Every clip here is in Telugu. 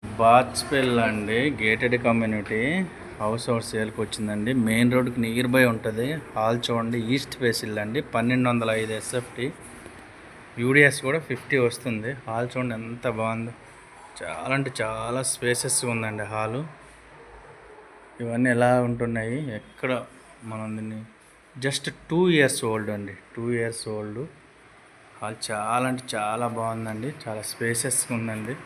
బాచ్పల్లి అండి, గేటెడ్ కమ్యూనిటీ హౌస్ సేల్కి వచ్చిందండి. మెయిన్ రోడ్కి నియర్ బై ఉంటుంది. హాల్ చూడండి, ఈస్ట్ ఫేస్ ఇల్లు అండి. 1205 ఎస్ఎఫ్టీ, యూడిఎస్ కూడా 50 వస్తుంది. హాల్ చూడండి ఎంత బాగుందో, చాలా అంటే చాలా స్పేసెస్గా ఉందండి హాలు. ఇవన్నీ ఎలా ఉంటున్నాయి, ఎక్కడ మనం దీన్ని జస్ట్ 2 ఇయర్స్ ఓల్డ్ అండి, 2 ఇయర్స్ ఓల్డ్. హాల్ చాలా అంటే చాలా బాగుందండి, చాలా స్పేసెస్గా ఉందండి.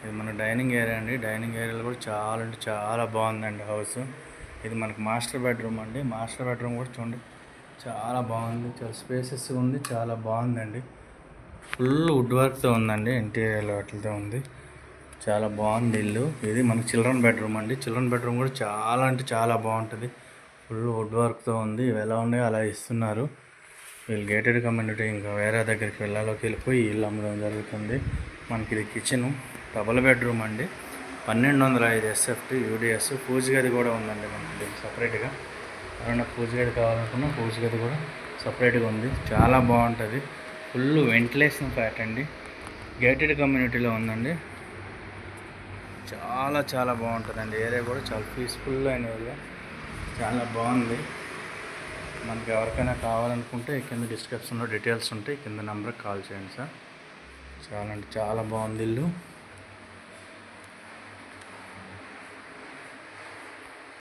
ఇది మన డైనింగ్ ఏరియా అండి. డైనింగ్ ఏరియాలో కూడా చాలా అంటే చాలా బాగుందండి హౌస్. ఇది మనకు మాస్టర్ బెడ్రూమ్ అండి. మాస్టర్ బెడ్రూమ్ కూడా చూడండి చాలా బాగుంది, చాలా స్పేసెస్గా ఉంది, చాలా బాగుందండి. ఫుల్ వుడ్ వర్క్తో ఉందండి, ఇంటీరియర్ వాటితో ఉంది. చాలా బాగుంది ఇల్లు. ఇది మనకు చిల్డ్రన్ బెడ్రూమ్ అండి. చిల్డ్రన్ బెడ్రూమ్ కూడా చాలా అంటే చాలా బాగుంటుంది. ఫుల్ వుడ్ వర్క్తో ఉంది. ఇవి ఎలా ఉన్నాయో అలా ఇస్తున్నారు. వీళ్ళు గేటెడ్ కమ్యూనిటీ ఇంకా వేరే దగ్గరికి వెళ్ళిపోయి ఇల్లు అమ్మడం జరుగుతుంది. మనకి ఇది కిచెను, డబుల్ బెడ్రూమ్ అండి. 1205 ఎస్ఎఫ్టీ, యూడిఎస్. పూజ గది కూడా ఉందండి మనకి దీనికి సపరేట్గా. ఎవరైనా పూజ గది కావాలనుకున్నా పూజ గది కూడా సపరేట్గా ఉంది. చాలా బాగుంటుంది. ఫుల్ వెంటిలేషన్ ఫ్లాట్ అండి, గేటెడ్ కమ్యూనిటీలో ఉందండి. చాలా చాలా బాగుంటుందండి. ఏరియా కూడా చాలా పీస్ఫుల్ అయిన ఏరియా, చాలా బాగుంది. మనకి ఎవరికైనా కావాలనుకుంటే కింద డిస్క్రిప్షన్లో డీటెయిల్స్ ఉంటాయి, కింద నెంబర్కి కాల్ చేయండి సార్. చాలా అంటే చాలా బాగుంది ఇల్లు.